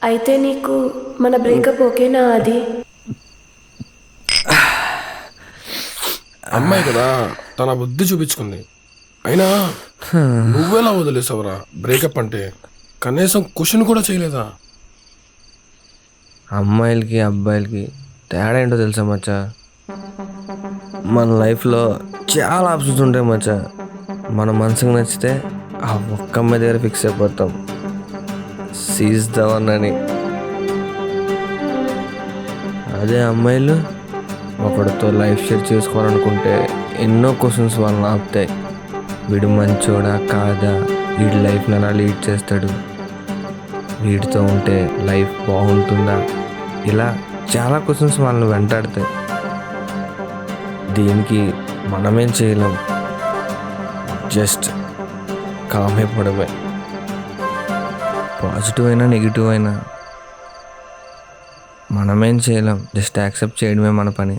అయితే నీకు మన బ్రేకప్ ఓకేనా అది? అమ్మాయి కదా, తన బుద్ధి చూపించుకుంది. అయినా నువ్వెలా వదిలేసావురా? బ్రేకప్ అంటే కనీసం క్వశ్చన్ కూడా చేయలేదా? అమ్మాయిలకి అబ్బాయిలకి తేడా ఏంటో తెలుసా మచ్చా? మన లైఫ్లో చాలా ఆప్షన్స్ ఉంటాయి మచ్చా. మన మనసుకు నచ్చితే ఆ ఒక్క అమ్మాయి దగ్గర ఫిక్స్ అయిపోతాం, సీజ్ ద వన్ అని. అదే అమ్మాయిలు ఒకడితో లైఫ్ షేర్ చేసుకోవాలనుకుంటే ఎన్నో క్వశ్చన్స్ వాళ్ళని ఆపుతాయి. వీడు మంచోడా కాదా, వీడి లైఫ్ని ఎలా లీడ్ చేస్తాడు, వీడితో ఉంటే లైఫ్ బాగుంటుందా, ఇలా చాలా క్వశ్చన్స్ వాళ్ళని వెంటాడతాయి. దీనికి మనమేం చేయలేం, జస్ట్ కామ్ అయిపోవడమే. పాజిటివ్ అయినా నెగిటివ్ అయినా మనమేం చేయలేం, జస్ట్ యాక్సెప్ట్ చేయడమే మన పని.